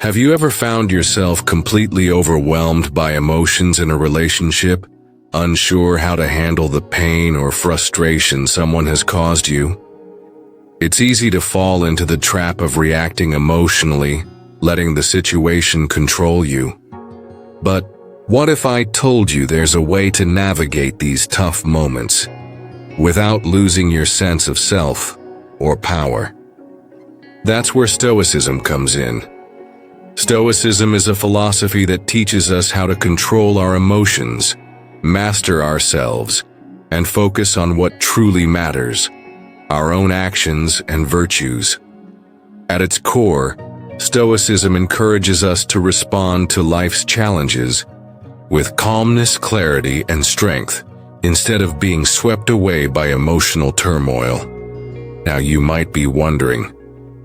Have you ever found yourself completely overwhelmed by emotions in a relationship, unsure how to handle the pain or frustration someone has caused you? It's easy to fall into the trap of reacting emotionally, letting the situation control you. But what if I told you there's a way to navigate these tough moments without losing your sense of self or power? That's where Stoicism comes in. Stoicism is a philosophy that teaches us how to control our emotions, master ourselves, and focus on what truly matters, our own actions and virtues. At its core, Stoicism encourages us to respond to life's challenges with calmness, clarity, and strength, instead of being swept away by emotional turmoil. Now you might be wondering,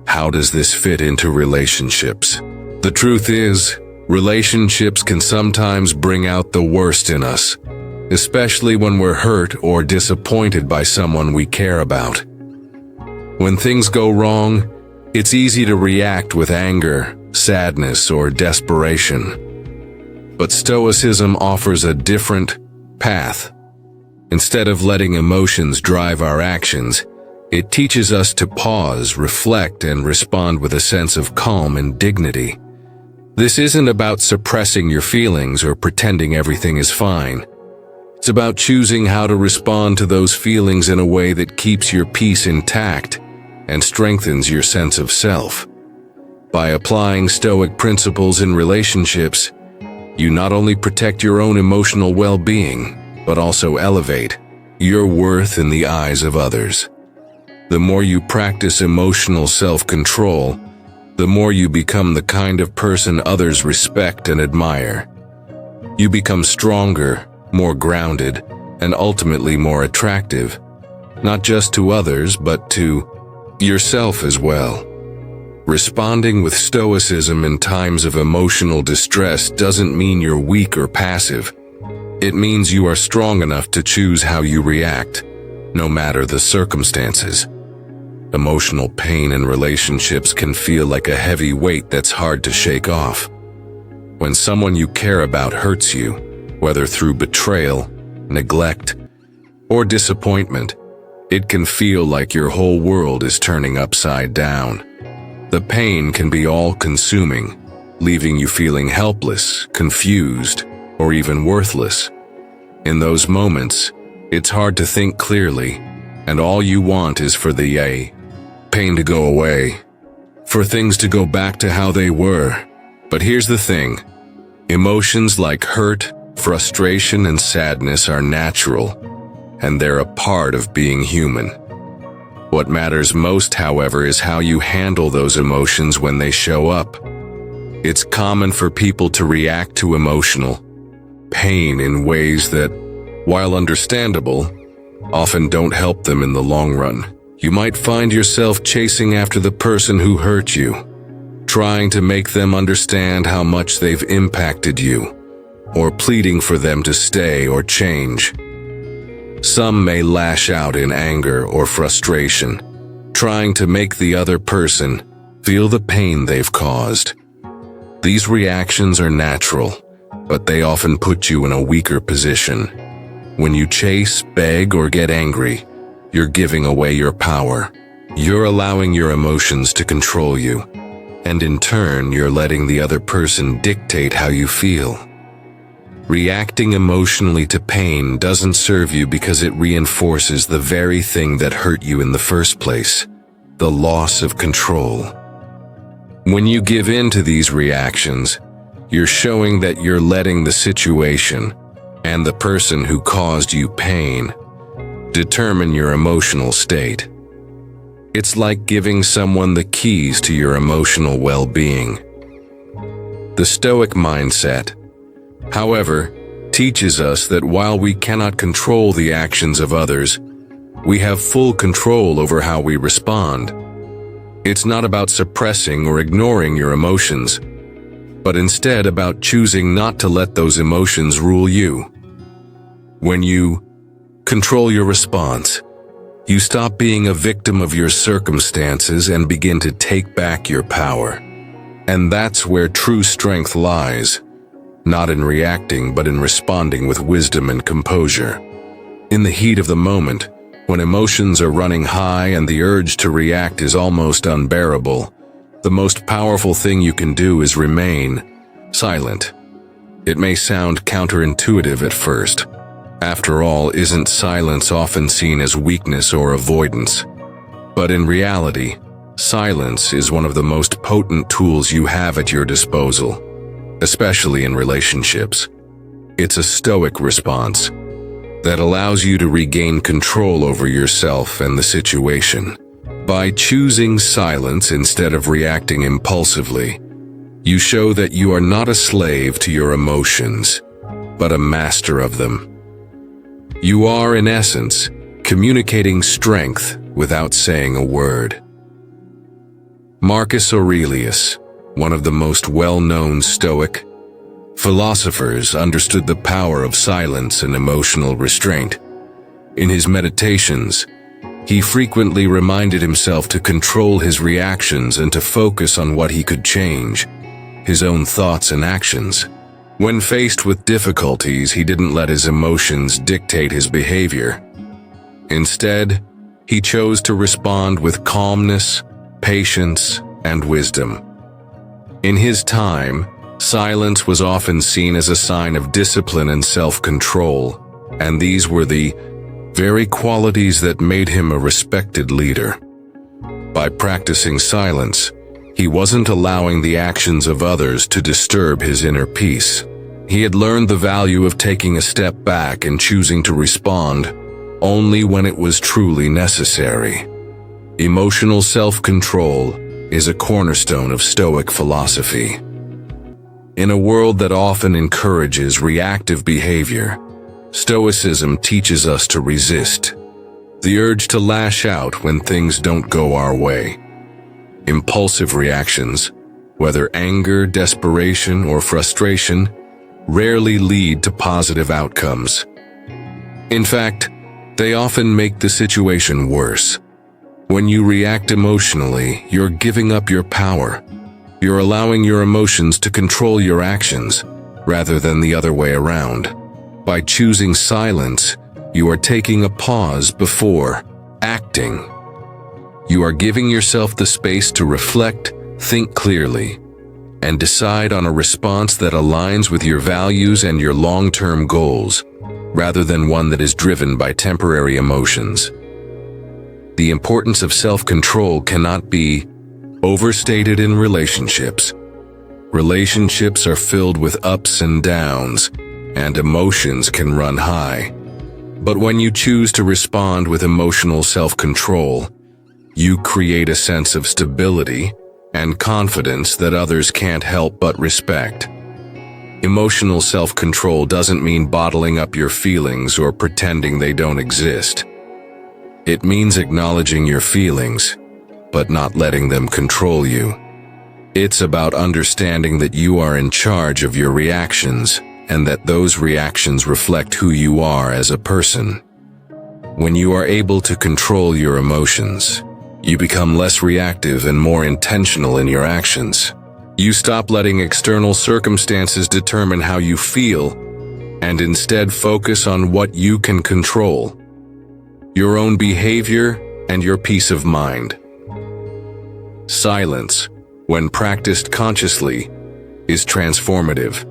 how does this fit into relationships? The truth is, relationships can sometimes bring out the worst in us, especially when we're hurt or disappointed by someone we care about. When things go wrong, it's easy to react with anger, sadness, or desperation. But Stoicism offers a different path. Instead of letting emotions drive our actions, it teaches us to pause, reflect, and respond with a sense of calm and dignity. This isn't about suppressing your feelings or pretending everything is fine. It's about choosing how to respond to those feelings in a way that keeps your peace intact and strengthens your sense of self. By applying Stoic principles in relationships, you not only protect your own emotional well-being, but also elevate your worth in the eyes of others. The more you practice emotional self-control, the more you become the kind of person others respect and admire. You become stronger, more grounded, and ultimately more attractive, not just to others, but to yourself as well. Responding with stoicism in times of emotional distress doesn't mean you're weak or passive. It means you are strong enough to choose how you react, no matter the circumstances. Emotional pain in relationships can feel like a heavy weight that's hard to shake off. When someone you care about hurts you, whether through betrayal, neglect, or disappointment, it can feel like your whole world is turning upside down. The pain can be all-consuming, leaving you feeling helpless, confused, or even worthless. In those moments, it's hard to think clearly, and all you want is for the pain to go away, for things to go back to how they were. But here's the thing. Emotions like hurt, frustration, and sadness are natural, and they're a part of being human. What matters most, however, is how you handle those emotions when they show up. It's common for people to react to emotional pain in ways that, while understandable, often don't help them in the long run. You might find yourself chasing after the person who hurt you, trying to make them understand how much they've impacted you, or pleading for them to stay or change. Some may lash out in anger or frustration, trying to make the other person feel the pain they've caused. These reactions are natural, but they often put you in a weaker position. When you chase, beg, or get angry, you're giving away your power. You're allowing your emotions to control you, and in turn, you're letting the other person dictate how you feel. Reacting emotionally to pain doesn't serve you because it reinforces the very thing that hurt you in the first place, the loss of control. When you give in to these reactions, you're showing that you're letting the situation and the person who caused you pain determine your emotional state. It's like giving someone the keys to your emotional well-being. The Stoic mindset, however, teaches us that while we cannot control the actions of others, we have full control over how we respond. It's not about suppressing or ignoring your emotions, but instead about choosing not to let those emotions rule you. When you control your response, you stop being a victim of your circumstances and begin to take back your power. And that's where true strength lies, not in reacting but in responding with wisdom and composure. In the heat of the moment, when emotions are running high and the urge to react is almost unbearable, the most powerful thing you can do is remain silent. It may sound counterintuitive at first. After all, isn't silence often seen as weakness or avoidance? But in reality, silence is one of the most potent tools you have at your disposal, especially in relationships. It's a Stoic response that allows you to regain control over yourself and the situation. By choosing silence instead of reacting impulsively, you show that you are not a slave to your emotions, but a master of them. You are, in essence, communicating strength without saying a word. Marcus Aurelius, one of the most well-known Stoic philosophers, understood the power of silence and emotional restraint. In his meditations, he frequently reminded himself to control his reactions and to focus on what he could change, his own thoughts and actions. When faced with difficulties, he didn't let his emotions dictate his behavior. Instead, he chose to respond with calmness, patience, and wisdom. In his time, silence was often seen as a sign of discipline and self-control, and these were the very qualities that made him a respected leader. By practicing silence, he wasn't allowing the actions of others to disturb his inner peace. He had learned the value of taking a step back and choosing to respond only when it was truly necessary. Emotional self-control is a cornerstone of Stoic philosophy. In a world that often encourages reactive behavior, Stoicism teaches us to resist the urge to lash out when things don't go our way. Impulsive reactions, whether anger, desperation, or frustration, rarely lead to positive outcomes. In fact, they often make the situation worse. When you react emotionally, you're giving up your power. You're allowing your emotions to control your actions, rather than the other way around. By choosing silence, you are taking a pause before acting. You are giving yourself the space to reflect, think clearly, and decide on a response that aligns with your values and your long-term goals, rather than one that is driven by temporary emotions. The importance of self-control cannot be overstated in relationships. Relationships are filled with ups and downs, and emotions can run high. But when you choose to respond with emotional self-control, you create a sense of stability and confidence that others can't help but respect. Emotional self-control doesn't mean bottling up your feelings or pretending they don't exist. It means acknowledging your feelings, but not letting them control you. It's about understanding that you are in charge of your reactions and that those reactions reflect who you are as a person. When you are able to control your emotions, you become less reactive and more intentional in your actions. You stop letting external circumstances determine how you feel, and instead focus on what you can control: your own behavior and your peace of mind. Silence, when practiced consciously, is transformative.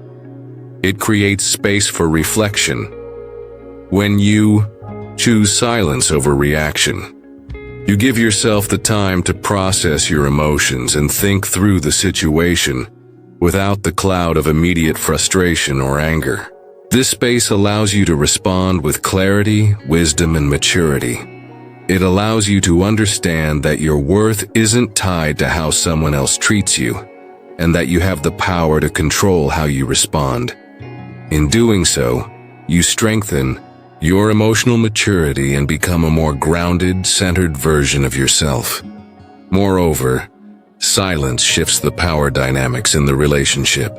It creates space for reflection. When you choose silence over reaction, you give yourself the time to process your emotions and think through the situation without the cloud of immediate frustration or anger. This space allows you to respond with clarity, wisdom, and maturity. It allows you to understand that your worth isn't tied to how someone else treats you, and that you have the power to control how you respond. In doing so, you strengthen your emotional maturity and become a more grounded, centered version of yourself. Moreover, silence shifts the power dynamics in the relationship.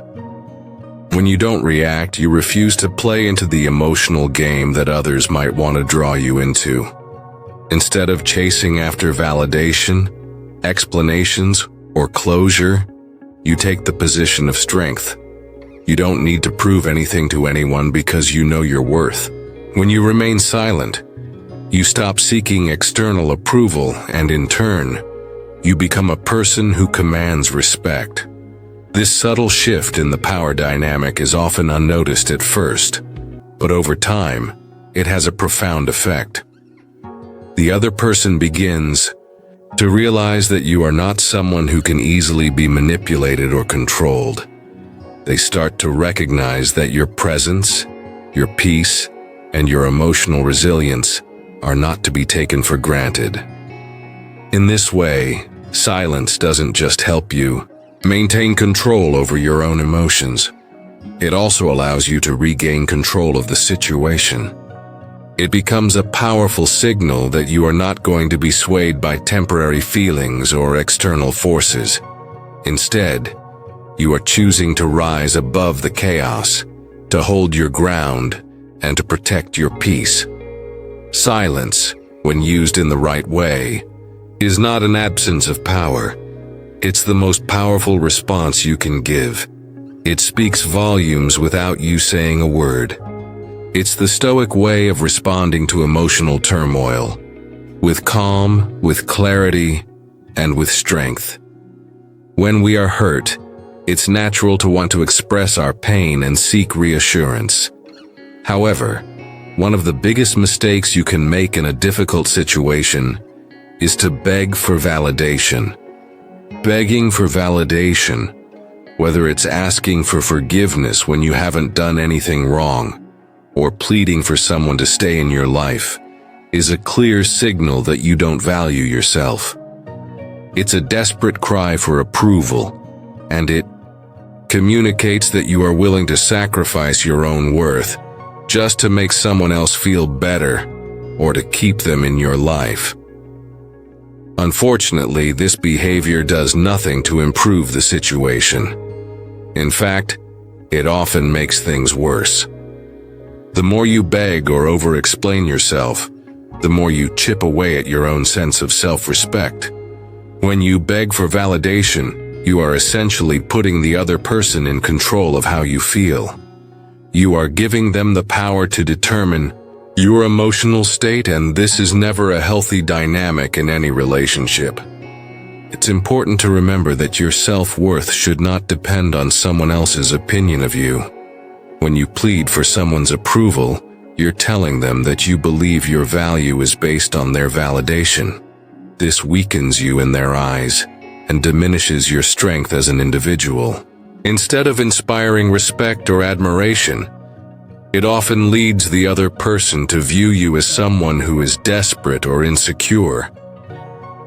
When you don't react, you refuse to play into the emotional game that others might want to draw you into. Instead of chasing after validation, explanations, or closure, You take the position of strength. You don't need to prove anything to anyone because you know your worth. When you remain silent, you stop seeking external approval, and in turn, you become a person who commands respect. This subtle shift in the power dynamic is often unnoticed at first, but over time, it has a profound effect. The other person begins to realize that you are not someone who can easily be manipulated or controlled. They start to recognize that your presence, your peace, and your emotional resilience are not to be taken for granted. In this way, silence doesn't just help you maintain control over your own emotions. It also allows you to regain control of the situation. It becomes a powerful signal that you are not going to be swayed by temporary feelings or external forces. Instead, you are choosing to rise above the chaos, to hold your ground, and to protect your peace. Silence, when used in the right way, is not an absence of power. It's the most powerful response you can give. It speaks volumes without you saying a word. It's the Stoic way of responding to emotional turmoil, with calm, with clarity, and with strength. When we are hurt, it's natural to want to express our pain and seek reassurance. However, one of the biggest mistakes you can make in a difficult situation is to beg for validation. Begging for validation, whether it's asking for forgiveness when you haven't done anything wrong, or pleading for someone to stay in your life, is a clear signal that you don't value yourself. It's a desperate cry for approval, and it communicates that you are willing to sacrifice your own worth just to make someone else feel better or to keep them in your life. Unfortunately, this behavior does nothing to improve the situation. In fact, it often makes things worse. The more you beg or over-explain yourself, the more you chip away at your own sense of self-respect. When you beg for validation, you are essentially putting the other person in control of how you feel. You are giving them the power to determine your emotional state, and this is never a healthy dynamic in any relationship. It's important to remember that your self-worth should not depend on someone else's opinion of you. When you plead for someone's approval, you're telling them that you believe your value is based on their validation. This weakens you in their eyes and diminishes your strength as an individual. Instead of inspiring respect or admiration, it often leads the other person to view you as someone who is desperate or insecure.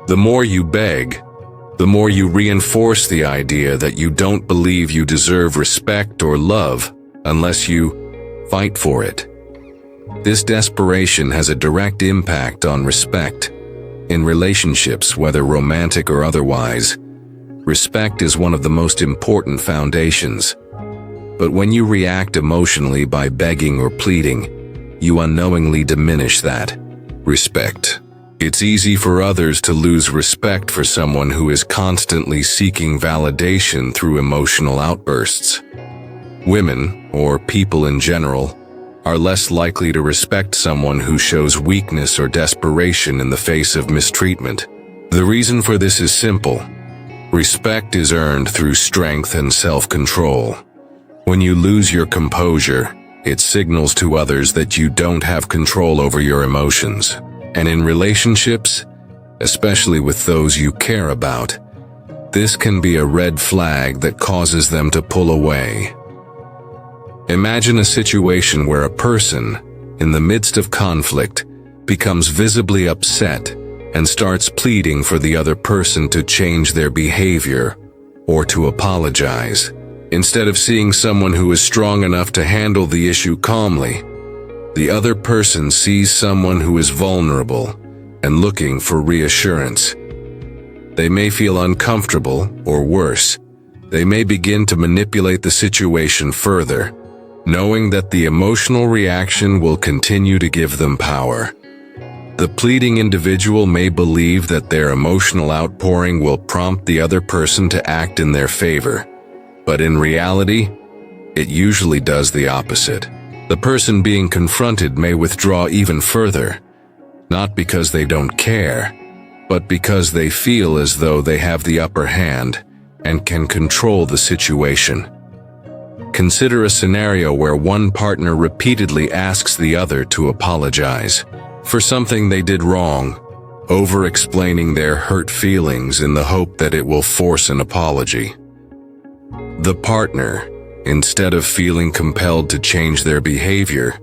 The more you beg, the more you reinforce the idea that you don't believe you deserve respect or love unless you fight for it. This desperation has a direct impact on respect. In relationships, whether romantic or otherwise, respect is one of the most important foundations. But when you react emotionally by begging or pleading, you unknowingly diminish that respect. It's easy for others to lose respect for someone who is constantly seeking validation through emotional outbursts. Women, or people in general, are less likely to respect someone who shows weakness or desperation in the face of mistreatment. The reason for this is simple. Respect is earned through strength and self-control. When you lose your composure, it signals to others that you don't have control over your emotions. And in relationships, especially with those you care about, this can be a red flag that causes them to pull away. Imagine a situation where a person, in the midst of conflict, becomes visibly upset and starts pleading for the other person to change their behavior or to apologize. Instead of seeing someone who is strong enough to handle the issue calmly, the other person sees someone who is vulnerable and looking for reassurance. They may feel uncomfortable, or worse, they may begin to manipulate the situation further, knowing that the emotional reaction will continue to give them power. The pleading individual may believe that their emotional outpouring will prompt the other person to act in their favor, but in reality, it usually does the opposite. The person being confronted may withdraw even further, not because they don't care, but because they feel as though they have the upper hand and can control the situation. Consider a scenario where one partner repeatedly asks the other to apologize for something they did wrong, over-explaining their hurt feelings in the hope that it will force an apology. The partner, instead of feeling compelled to change their behavior,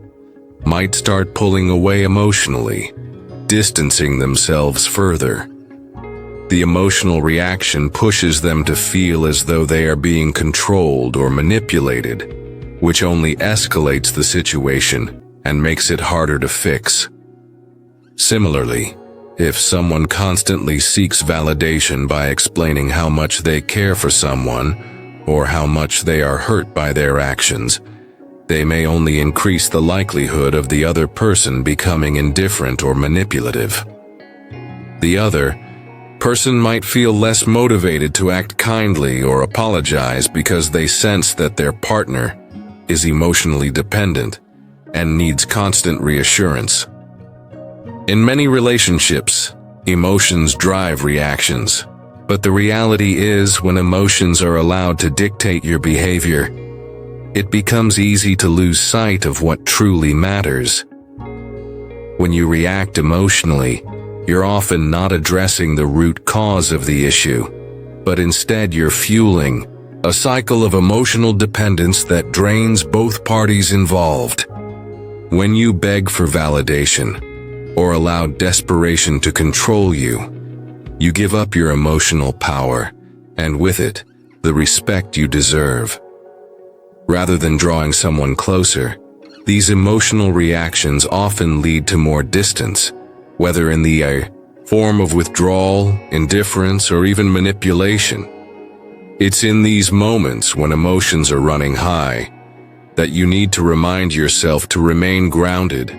might start pulling away emotionally, distancing themselves further. The emotional reaction pushes them to feel as though they are being controlled or manipulated, which only escalates the situation and makes it harder to fix. Similarly, if someone constantly seeks validation by explaining how much they care for someone or how much they are hurt by their actions, they may only increase the likelihood of the other person becoming indifferent or manipulative. The other person might feel less motivated to act kindly or apologize because they sense that their partner is emotionally dependent and needs constant reassurance. In many relationships, emotions drive reactions, but the reality is when emotions are allowed to dictate your behavior, it becomes easy to lose sight of what truly matters. When you react emotionally, you're often not addressing the root cause of the issue, but instead you're fueling a cycle of emotional dependence that drains both parties involved. When you beg for validation, or allow desperation to control you, you give up your emotional power, and with it, the respect you deserve. Rather than drawing someone closer, these emotional reactions often lead to more distance, whether in the form of withdrawal, indifference, or even manipulation. It's in these moments when emotions are running high that you need to remind yourself to remain grounded,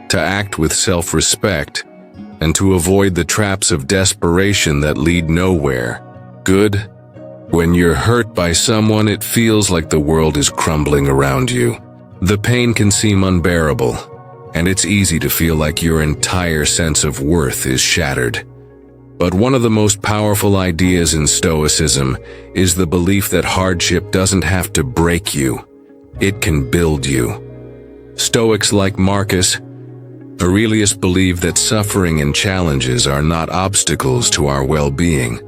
to act with self-respect, and to avoid the traps of desperation that lead nowhere. Good. When you're hurt by someone, it feels like the world is crumbling around you. The pain can seem unbearable, and it's easy to feel like your entire sense of worth is shattered. But one of the most powerful ideas in Stoicism is the belief that hardship doesn't have to break you. It can build you. Stoics like Marcus Aurelius believe that suffering and challenges are not obstacles to our well-being,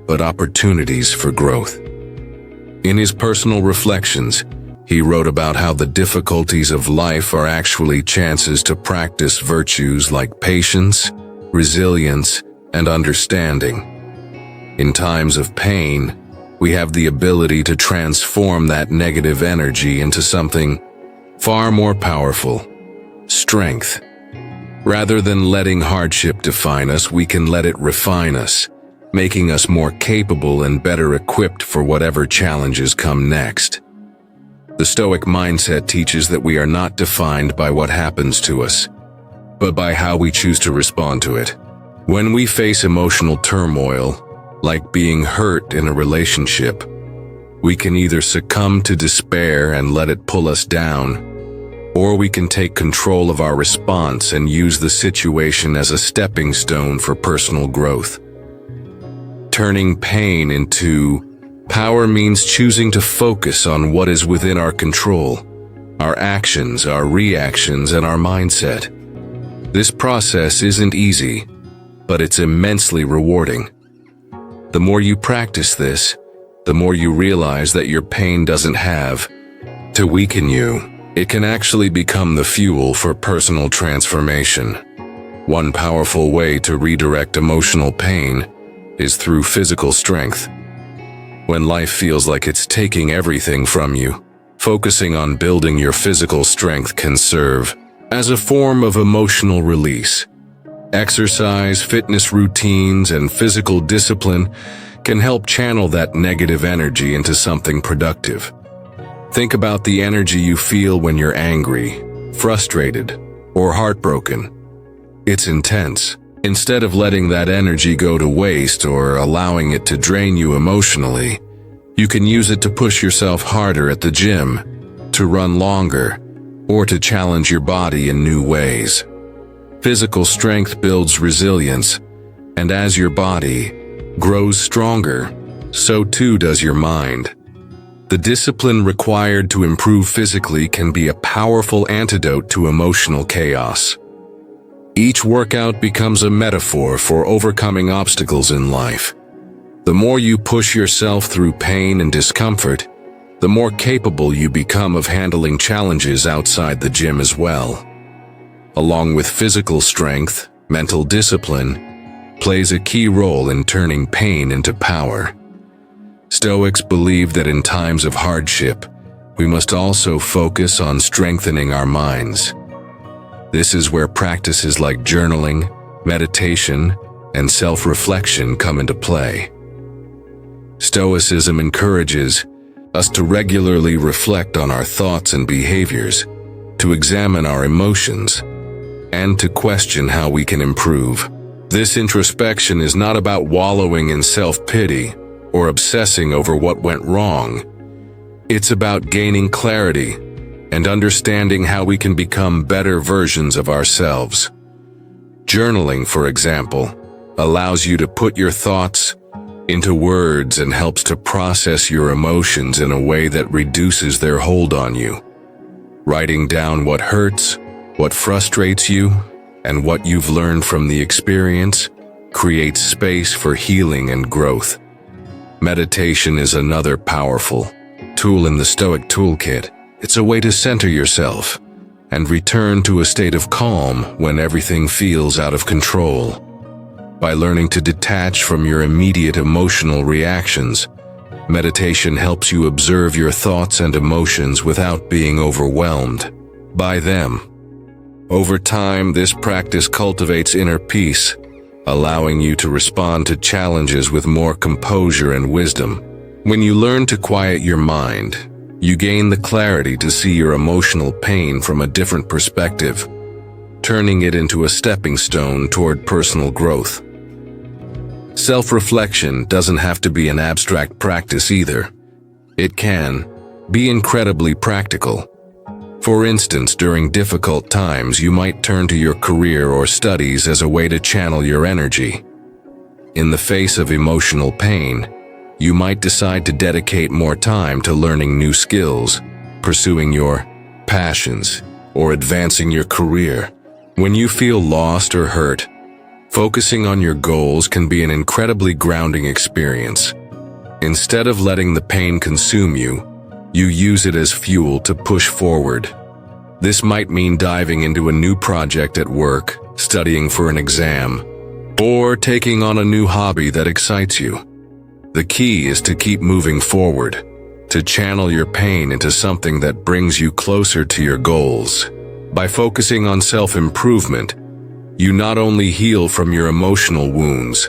but opportunities for growth. In his personal reflections, he wrote about how the difficulties of life are actually chances to practice virtues like patience, resilience, and understanding. In times of pain, we have the ability to transform that negative energy into something far more powerful: strength. Rather than letting hardship define us, we can let it refine us, making us more capable and better equipped for whatever challenges come next. The Stoic mindset teaches that we are not defined by what happens to us, but by how we choose to respond to it. When we face emotional turmoil, like being hurt in a relationship, we can either succumb to despair and let it pull us down, or we can take control of our response and use the situation as a stepping stone for personal growth. Turning pain into power means choosing to focus on what is within our control, our actions, our reactions, and our mindset. This process isn't easy, but it's immensely rewarding. The more you practice this, the more you realize that your pain doesn't have to weaken you. It can actually become the fuel for personal transformation. One powerful way to redirect emotional pain is through physical strength. When life feels like it's taking everything from you, focusing on building your physical strength can serve as a form of emotional release. Exercise, fitness routines, and physical discipline can help channel that negative energy into something productive. Think about the energy you feel when you're angry, frustrated, or heartbroken. It's intense. Instead of letting that energy go to waste or allowing it to drain you emotionally, you can use it to push yourself harder at the gym, to run longer, or to challenge your body in new ways. Physical strength builds resilience, and as your body grows stronger, so too does your mind. The discipline required to improve physically can be a powerful antidote to emotional chaos. Each workout becomes a metaphor for overcoming obstacles in life. The more you push yourself through pain and discomfort, the more capable you become of handling challenges outside the gym as well. Along with physical strength, mental discipline plays a key role in turning pain into power. Stoics believe that in times of hardship, we must also focus on strengthening our minds. This is where practices like journaling, meditation, and self-reflection come into play. Stoicism encourages us to regularly reflect on our thoughts and behaviors, to examine our emotions, and to question how we can improve. This introspection is not about wallowing in self-pity or obsessing over what went wrong. It's about gaining clarity and understanding how we can become better versions of ourselves. Journaling, for example, allows you to put your thoughts into words and helps to process your emotions in a way that reduces their hold on you. Writing down what hurts, what frustrates you, and what you've learned from the experience creates space for healing and growth. Meditation is another powerful tool in the Stoic toolkit. It's a way to center yourself and return to a state of calm when everything feels out of control. By learning to detach from your immediate emotional reactions, meditation helps you observe your thoughts and emotions without being overwhelmed by them. Over time, this practice cultivates inner peace, allowing you to respond to challenges with more composure and wisdom. When you learn to quiet your mind, you gain the clarity to see your emotional pain from a different perspective, turning it into a stepping stone toward personal growth. Self-reflection doesn't have to be an abstract practice either. It can be incredibly practical. For instance, during difficult times, you might turn to your career or studies as a way to channel your energy. In the face of emotional pain, you might decide to dedicate more time to learning new skills, pursuing your passions, or advancing your career. When you feel lost or hurt, focusing on your goals can be an incredibly grounding experience. Instead of letting the pain consume you, you use it as fuel to push forward. This might mean diving into a new project at work, studying for an exam, or taking on a new hobby that excites you. The key is to keep moving forward, to channel your pain into something that brings you closer to your goals. By focusing on self-improvement, you not only heal from your emotional wounds,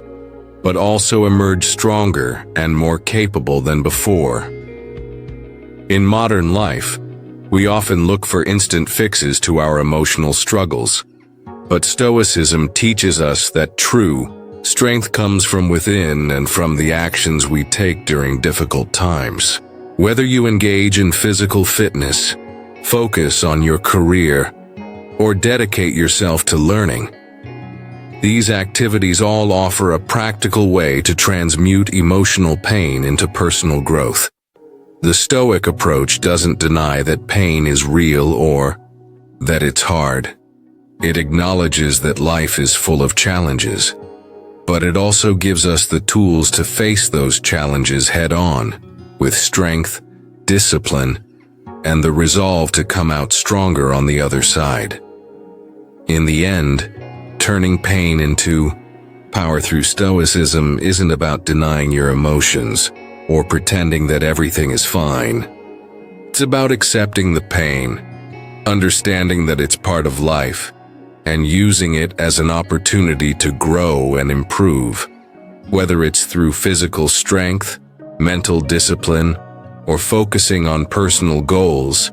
but also emerge stronger and more capable than before. In modern life, we often look for instant fixes to our emotional struggles, but Stoicism teaches us that true strength comes from within and from the actions we take during difficult times. Whether you engage in physical fitness, focus on your career, or dedicate yourself to learning, these activities all offer a practical way to transmute emotional pain into personal growth. The Stoic approach doesn't deny that pain is real or that it's hard. It acknowledges that life is full of challenges, but it also gives us the tools to face those challenges head-on, with strength, discipline, and the resolve to come out stronger on the other side. In the end, turning pain into power through Stoicism isn't about denying your emotions or pretending that everything is fine. It's about accepting the pain, understanding that it's part of life, and using it as an opportunity to grow and improve. Whether it's through physical strength, mental discipline, or focusing on personal goals,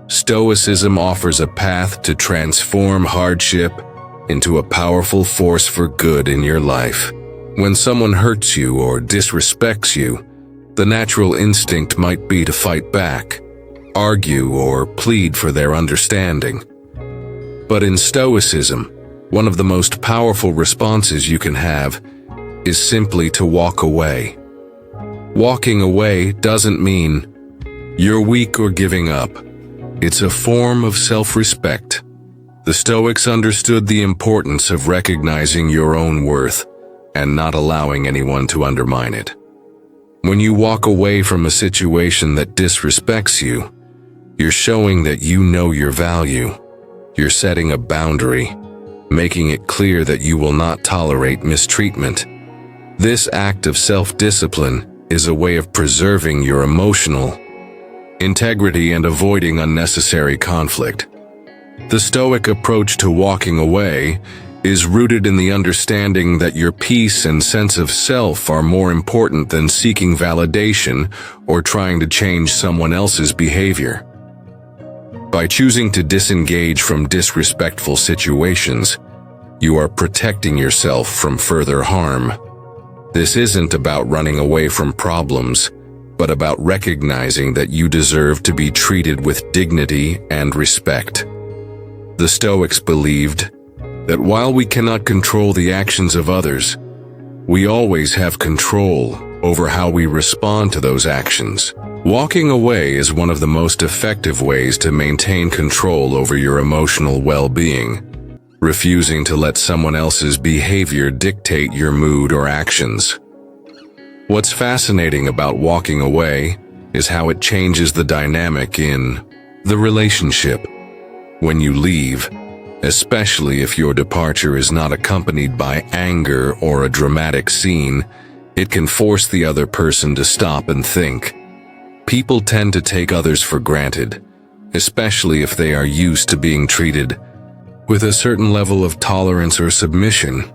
Stoicism offers a path to transform hardship into a powerful force for good in your life. When someone hurts you or disrespects you, the natural instinct might be to fight back, argue, or plead for their understanding. But in Stoicism, one of the most powerful responses you can have is simply to walk away. Walking away doesn't mean you're weak or giving up. It's a form of self-respect. The Stoics understood the importance of recognizing your own worth and not allowing anyone to undermine it. When you walk away from a situation that disrespects you, you're showing that you know your value. You're setting a boundary, making it clear that you will not tolerate mistreatment. This act of self-discipline is a way of preserving your emotional integrity and avoiding unnecessary conflict. The Stoic approach to walking away is rooted in the understanding that your peace and sense of self are more important than seeking validation or trying to change someone else's behavior. By choosing to disengage from disrespectful situations, you are protecting yourself from further harm. This isn't about running away from problems, but about recognizing that you deserve to be treated with dignity and respect. The Stoics believed that while we cannot control the actions of others, we always have control over how we respond to those actions. Walking away is one of the most effective ways to maintain control over your emotional well-being, refusing to let someone else's behavior dictate your mood or actions. What's fascinating about walking away is how it changes the dynamic in the relationship. When you leave, especially if your departure is not accompanied by anger or a dramatic scene, it can force the other person to stop and think. People tend to take others for granted, especially if they are used to being treated with a certain level of tolerance or submission.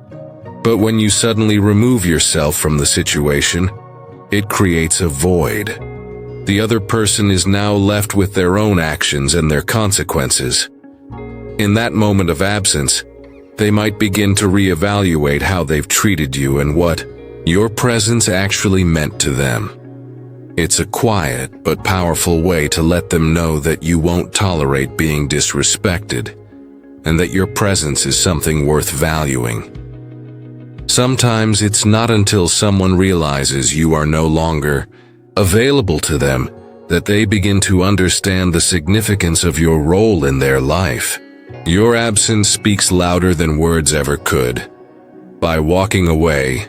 But when you suddenly remove yourself from the situation, it creates a void. The other person is now left with their own actions and their consequences. In that moment of absence, they might begin to reevaluate how they've treated you and what your presence actually meant to them. It's a quiet but powerful way to let them know that you won't tolerate being disrespected, and that your presence is something worth valuing. Sometimes it's not until someone realizes you are no longer available to them that they begin to understand the significance of your role in their life. Your absence speaks louder than words ever could. By walking away,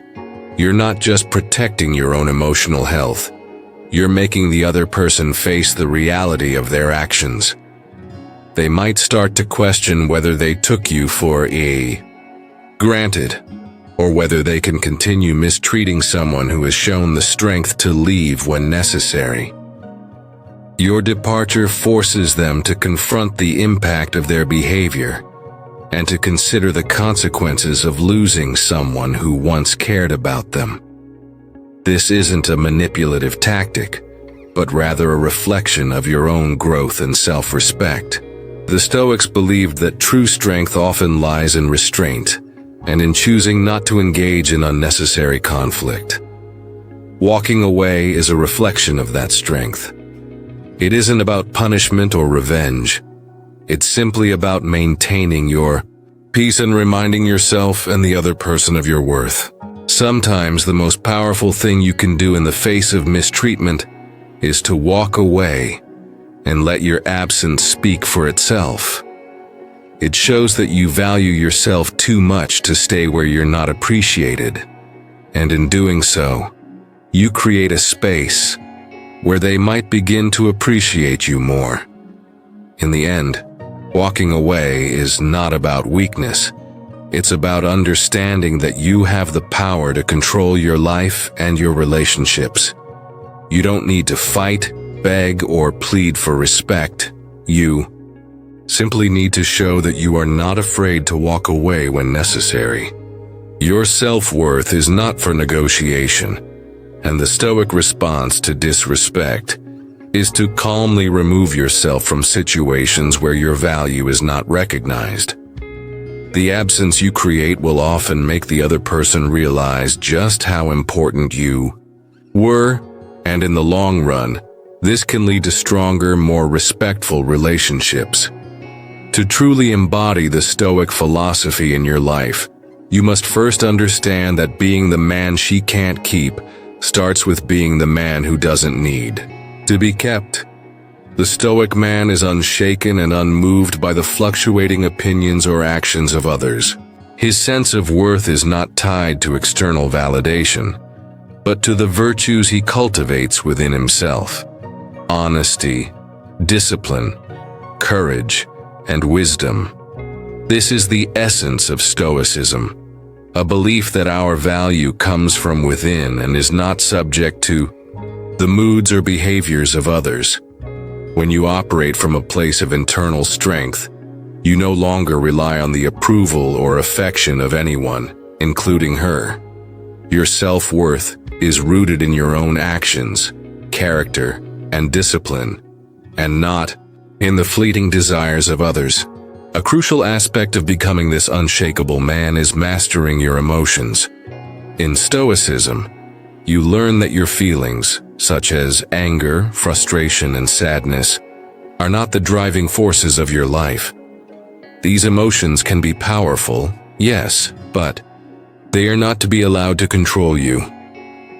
you're not just protecting your own emotional health, you're making the other person face the reality of their actions. They might start to question whether they took you for granted, or whether they can continue mistreating someone who has shown the strength to leave when necessary. Your departure forces them to confront the impact of their behavior and to consider the consequences of losing someone who once cared about them. This isn't a manipulative tactic, but rather a reflection of your own growth and self-respect. The Stoics believed that true strength often lies in restraint and in choosing not to engage in unnecessary conflict. Walking away is a reflection of that strength. It isn't about punishment or revenge. It's simply about maintaining your peace and reminding yourself and the other person of your worth. Sometimes the most powerful thing you can do in the face of mistreatment is to walk away and let your absence speak for itself. It shows that you value yourself too much to stay where you're not appreciated. And in doing so, you create a space where they might begin to appreciate you more. In the end, walking away is not about weakness. It's about understanding that you have the power to control your life and your relationships. You don't need to fight, beg, or plead for respect. You simply need to show that you are not afraid to walk away when necessary. Your self-worth is not for negotiation, and the Stoic response to disrespect is to calmly remove yourself from situations where your value is not recognized. The absence you create will often make the other person realize just how important you were, and in the long run, this can lead to stronger, more respectful relationships. To truly embody the Stoic philosophy in your life, you must first understand that being the man she can't keep starts with being the man who doesn't need to be kept. The Stoic man is unshaken and unmoved by the fluctuating opinions or actions of others. His sense of worth is not tied to external validation, but to the virtues he cultivates within himself: honesty, discipline, courage, and wisdom. This is the essence of Stoicism, a belief that our value comes from within and is not subject to the moods or behaviors of others. When you operate from a place of internal strength, you no longer rely on the approval or affection of anyone, including her. Your self-worth is rooted in your own actions, character, and discipline, and not in the fleeting desires of others. A crucial aspect of becoming this unshakable man is mastering your emotions. In Stoicism, you learn that your feelings, such as anger, frustration, and sadness, are not the driving forces of your life. These emotions can be powerful, yes, but they are not to be allowed to control you.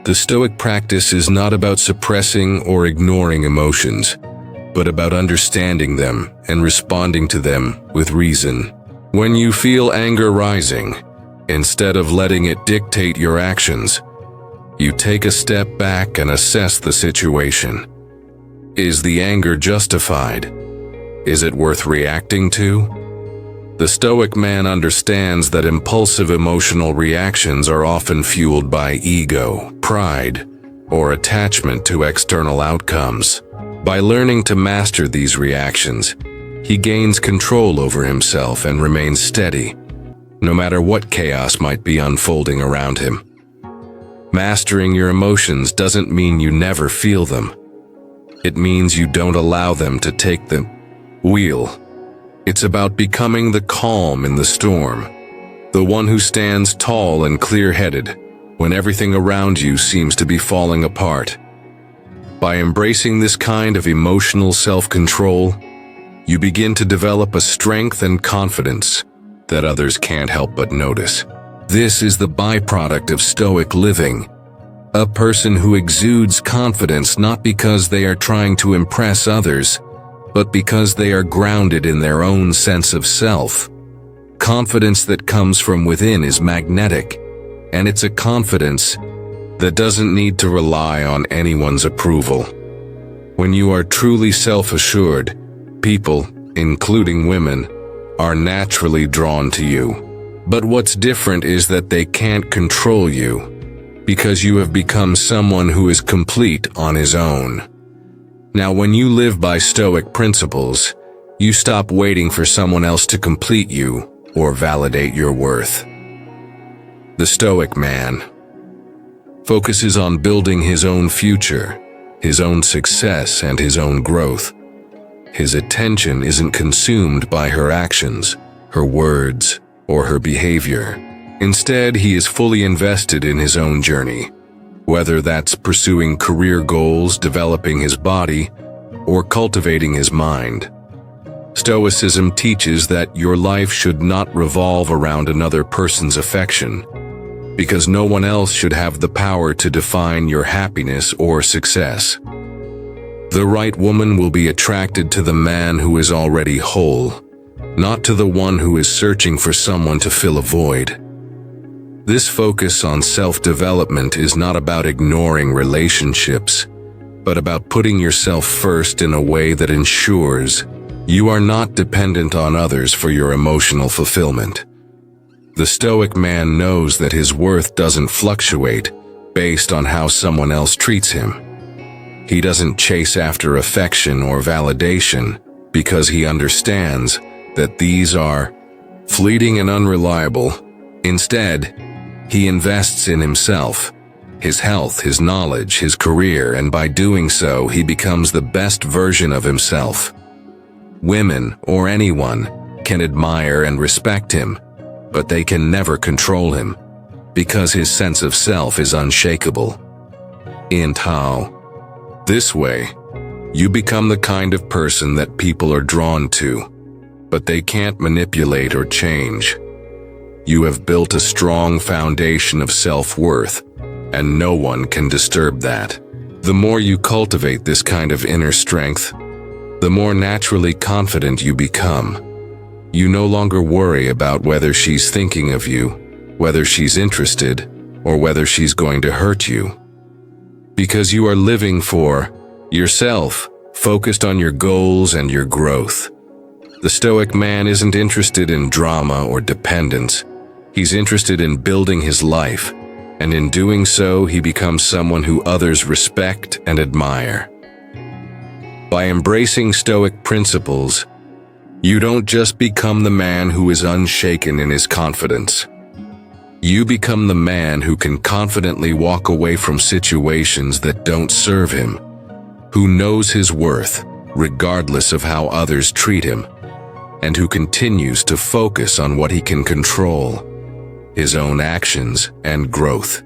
The Stoic practice is not about suppressing or ignoring emotions, but about understanding them and responding to them with reason. When you feel anger rising, instead of letting it dictate your actions, you take a step back and assess the situation. Is the anger justified? Is it worth reacting to? The Stoic man understands that impulsive emotional reactions are often fueled by ego, pride, or attachment to external outcomes. By learning to master these reactions, he gains control over himself and remains steady, no matter what chaos might be unfolding around him. Mastering your emotions doesn't mean you never feel them. It means you don't allow them to take the wheel. It's about becoming the calm in the storm, the one who stands tall and clear-headed when everything around you seems to be falling apart. By embracing this kind of emotional self-control, you begin to develop a strength and confidence that others can't help but notice. This is the byproduct of Stoic living, a person who exudes confidence not because they are trying to impress others, but because they are grounded in their own sense of self. Confidence that comes from within is magnetic, and it's a confidence that doesn't need to rely on anyone's approval. When you are truly self-assured, people, including women, are naturally drawn to you. But what's different is that they can't control you, because you have become someone who is complete on his own. Now, when you live by Stoic principles, you stop waiting for someone else to complete you or validate your worth. The Stoic man focuses on building his own future, his own success, and his own growth. His attention isn't consumed by her actions, her words, or her behavior. Instead, he is fully invested in his own journey, whether that's pursuing career goals, developing his body, or cultivating his mind. Stoicism teaches that your life should not revolve around another person's affection, because no one else should have the power to define your happiness or success. The right woman will be attracted to the man who is already whole, not to the one who is searching for someone to fill a void. This focus on self-development is not about ignoring relationships, but about putting yourself first in a way that ensures you are not dependent on others for your emotional fulfillment. The Stoic man knows that his worth doesn't fluctuate based on how someone else treats him. He doesn't chase after affection or validation because he understands that these are fleeting and unreliable. Instead, he invests in himself, his health, his knowledge, his career, and by doing so, he becomes the best version of himself. Women, or anyone, can admire and respect him, but they can never control him, because his sense of self is unshakable. And how? This way, you become the kind of person that people are drawn to, but they can't manipulate or change. You have built a strong foundation of self-worth, and no one can disturb that. The more you cultivate this kind of inner strength, the more naturally confident you become. You no longer worry about whether she's thinking of you, whether she's interested, or whether she's going to hurt you. Because you are living for yourself, focused on your goals and your growth. The Stoic man isn't interested in drama or dependence. He's interested in building his life, and in doing so, he becomes someone who others respect and admire. By embracing Stoic principles, you don't just become the man who is unshaken in his confidence. You become the man who can confidently walk away from situations that don't serve him, who knows his worth, regardless of how others treat him, and who continues to focus on what he can control, his own actions and growth.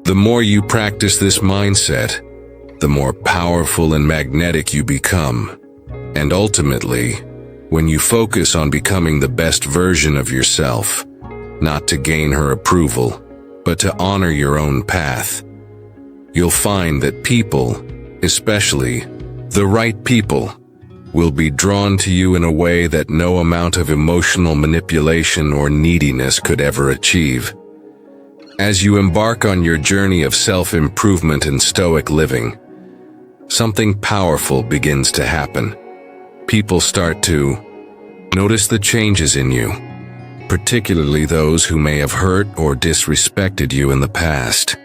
The more you practice this mindset, the more powerful and magnetic you become, and ultimately, when you focus on becoming the best version of yourself, not to gain her approval, but to honor your own path, you'll find that people, especially the right people, will be drawn to you in a way that no amount of emotional manipulation or neediness could ever achieve. As you embark on your journey of self-improvement and Stoic living, something powerful begins to happen. People start to notice the changes in you, particularly those who may have hurt or disrespected you in the past.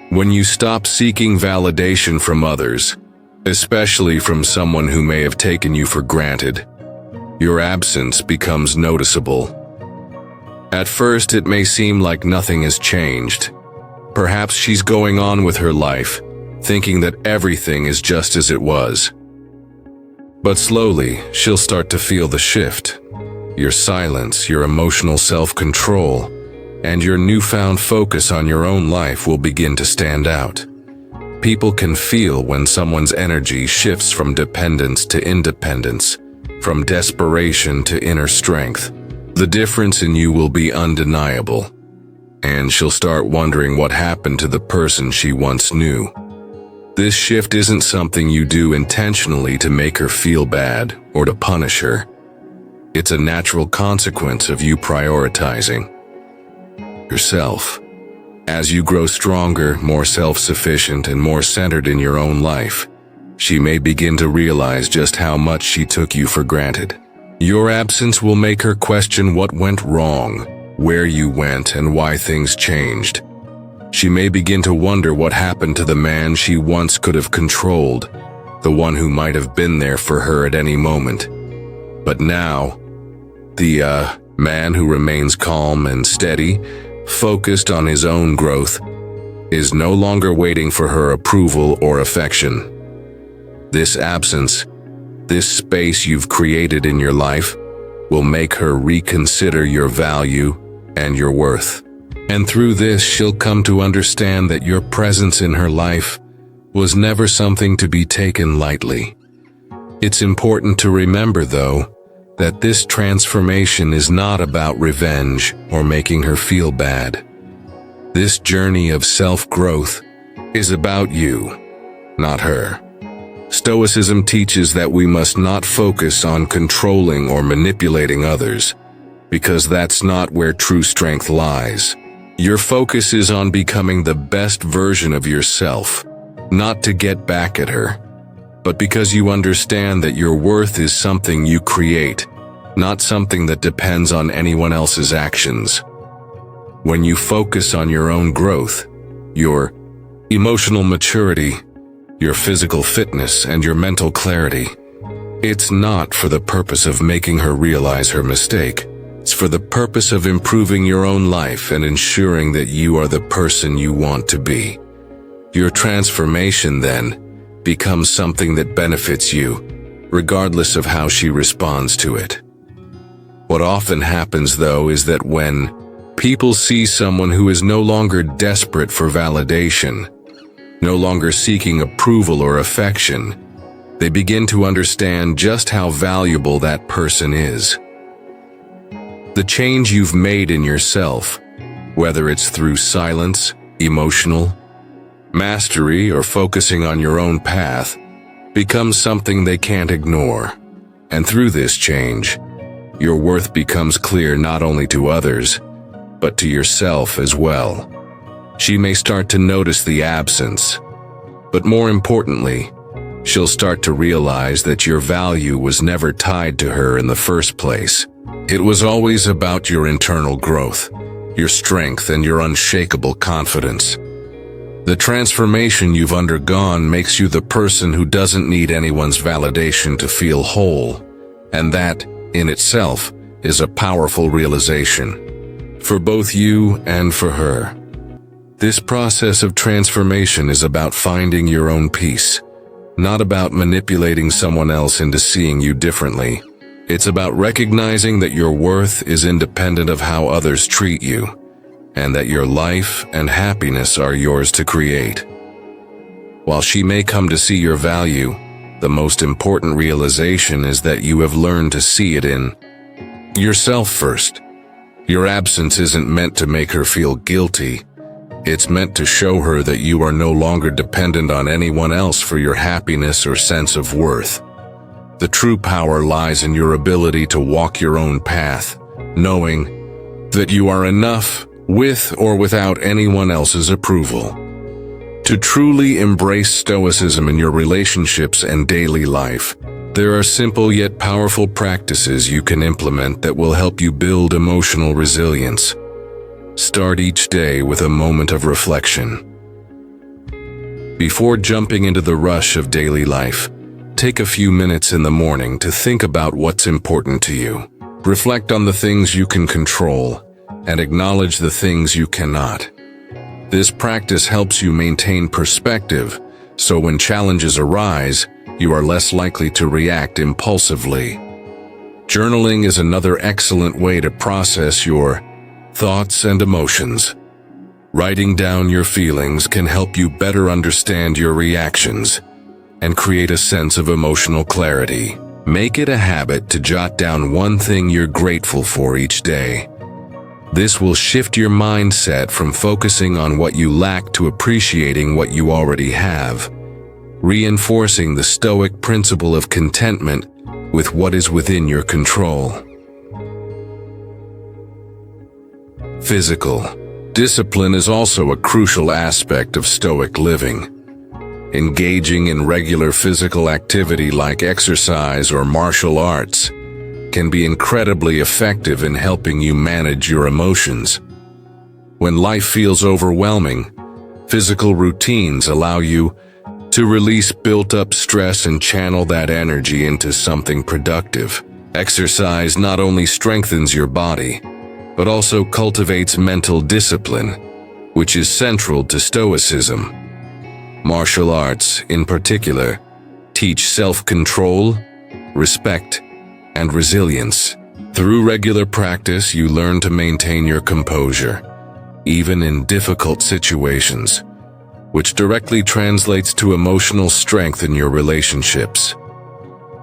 When you stop seeking validation from others, especially from someone who may have taken you for granted, your absence becomes noticeable. At first, it may seem like nothing has changed. Perhaps she's going on with her life, thinking that everything is just as it was. But slowly, she'll start to feel the shift. Your silence, your emotional self-control, and your newfound focus on your own life will begin to stand out. People can feel when someone's energy shifts from dependence to independence, from desperation to inner strength. The difference in you will be undeniable, and she'll start wondering what happened to the person she once knew. This shift isn't something you do intentionally to make her feel bad or to punish her. It's a natural consequence of you prioritizing yourself. As you grow stronger, more self-sufficient, and more centered in your own life, she may begin to realize just how much she took you for granted. Your absence will make her question what went wrong, where you went, and why things changed. She may begin to wonder what happened to the man she once could have controlled, the one who might have been there for her at any moment. But now, the man who remains calm and steady, focused on his own growth, is no longer waiting for her approval or affection. This absence, this space you've created in your life, will make her reconsider your value and your worth. And through this, she'll come to understand that your presence in her life was never something to be taken lightly. It's important to remember, though, that this transformation is not about revenge or making her feel bad. This journey of self-growth is about you, not her. Stoicism teaches that we must not focus on controlling or manipulating others, because that's not where true strength lies. Your focus is on becoming the best version of yourself, not to get back at her, but because you understand that your worth is something you create, not something that depends on anyone else's actions. When you focus on your own growth, your emotional maturity, your physical fitness, and your mental clarity, it's not for the purpose of making her realize her mistake. It's for the purpose of improving your own life and ensuring that you are the person you want to be. Your transformation, then, becomes something that benefits you, regardless of how she responds to it. What often happens, though, is that when people see someone who is no longer desperate for validation, no longer seeking approval or affection, they begin to understand just how valuable that person is. The change you've made in yourself, whether it's through silence, emotional mastery, or focusing on your own path, becomes something they can't ignore. And through this change, your worth becomes clear not only to others, but to yourself as well. She may start to notice the absence, but more importantly, she'll start to realize that your value was never tied to her in the first place. It was always about your internal growth, your strength, and your unshakable confidence. The transformation you've undergone makes you the person who doesn't need anyone's validation to feel whole, and that, in itself, is a powerful realization, for both you and for her. This process of transformation is about finding your own peace, not about manipulating someone else into seeing you differently. It's about recognizing that your worth is independent of how others treat you, and that your life and happiness are yours to create. While she may come to see your value, the most important realization is that you have learned to see it in yourself first. Your absence isn't meant to make her feel guilty. It's meant to show her that you are no longer dependent on anyone else for your happiness or sense of worth. The true power lies in your ability to walk your own path, knowing that you are enough with or without anyone else's approval. To truly embrace Stoicism in your relationships and daily life, there are simple yet powerful practices you can implement that will help you build emotional resilience. Start each day with a moment of reflection. Before jumping into the rush of daily life, take a few minutes in the morning to think about what's important to you. Reflect on the things you can control and acknowledge the things you cannot. This practice helps you maintain perspective, so when challenges arise, you are less likely to react impulsively. Journaling is another excellent way to process your thoughts and emotions. Writing down your feelings can help you better understand your reactions and create a sense of emotional clarity. Make it a habit to jot down one thing you're grateful for each day. This will shift your mindset from focusing on what you lack to appreciating what you already have, reinforcing the Stoic principle of contentment with what is within your control. Physical discipline is also a crucial aspect of Stoic living. Engaging in regular physical activity like exercise or martial arts can be incredibly effective in helping you manage your emotions. When life feels overwhelming, physical routines allow you to release built-up stress and channel that energy into something productive. Exercise not only strengthens your body, but also cultivates mental discipline, which is central to Stoicism. Martial arts, in particular, teach self-control, respect, and resilience. Through regular practice, you learn to maintain your composure, even in difficult situations, which directly translates to emotional strength in your relationships.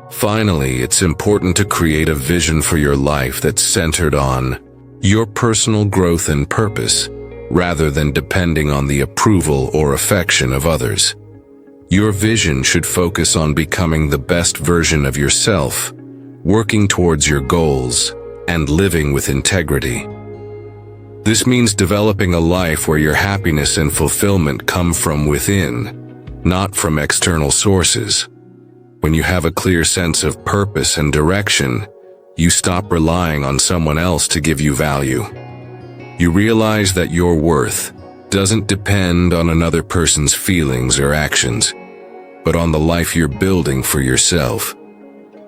Finally, it's important to create a vision for your life that's centered on your personal growth and purpose, rather than depending on the approval or affection of others. Your vision should focus on becoming the best version of yourself, working towards your goals, and living with integrity. This means developing a life where your happiness and fulfillment come from within, not from external sources. When you have a clear sense of purpose and direction, you stop relying on someone else to give you value. You realize that your worth doesn't depend on another person's feelings or actions, but on the life you're building for yourself.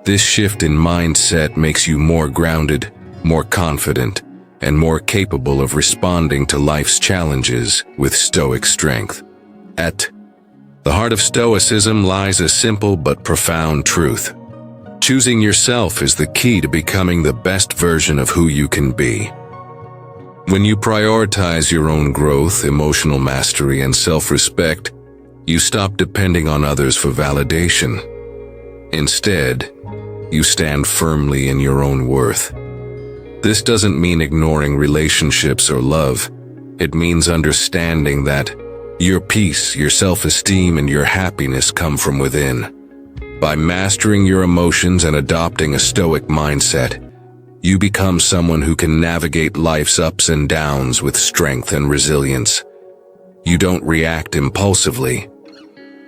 This shift in mindset makes you more grounded, more confident, and more capable of responding to life's challenges with Stoic strength. At the heart of Stoicism lies a simple but profound truth. Choosing yourself is the key to becoming the best version of who you can be. When you prioritize your own growth, emotional mastery, and self-respect, you stop depending on others for validation. Instead, you stand firmly in your own worth. This doesn't mean ignoring relationships or love. It means understanding that your peace, your self-esteem, and your happiness come from within. By mastering your emotions and adopting a Stoic mindset, you become someone who can navigate life's ups and downs with strength and resilience. You don't react impulsively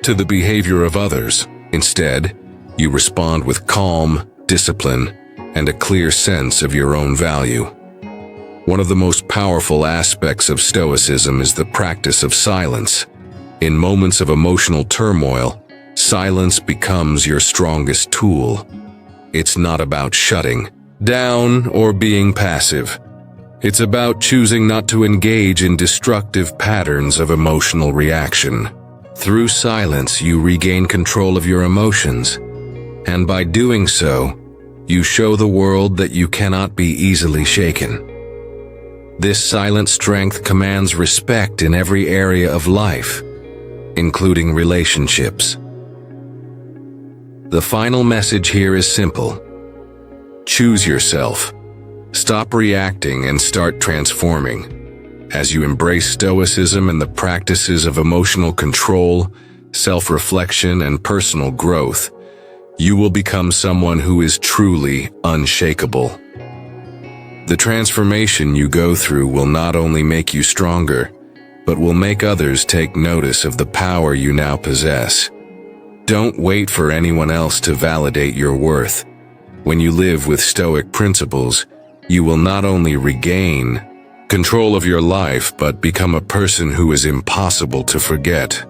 to the behavior of others. Instead, you respond with calm, discipline, and a clear sense of your own value. One of the most powerful aspects of Stoicism is the practice of silence. In moments of emotional turmoil, silence becomes your strongest tool. It's not about shutting down or being passive. It's about choosing not to engage in destructive patterns of emotional reaction. Through silence, you regain control of your emotions, and by doing so, you show the world that you cannot be easily shaken. This silent strength commands respect in every area of life, including relationships. The final message here is simple. Choose yourself. Stop reacting and start transforming. As you embrace Stoicism and the practices of emotional control, self-reflection, and personal growth, you will become someone who is truly unshakable. The transformation you go through will not only make you stronger, but will make others take notice of the power you now possess. Don't wait for anyone else to validate your worth. When you live with Stoic principles, you will not only regain control of your life, but become a person who is impossible to forget.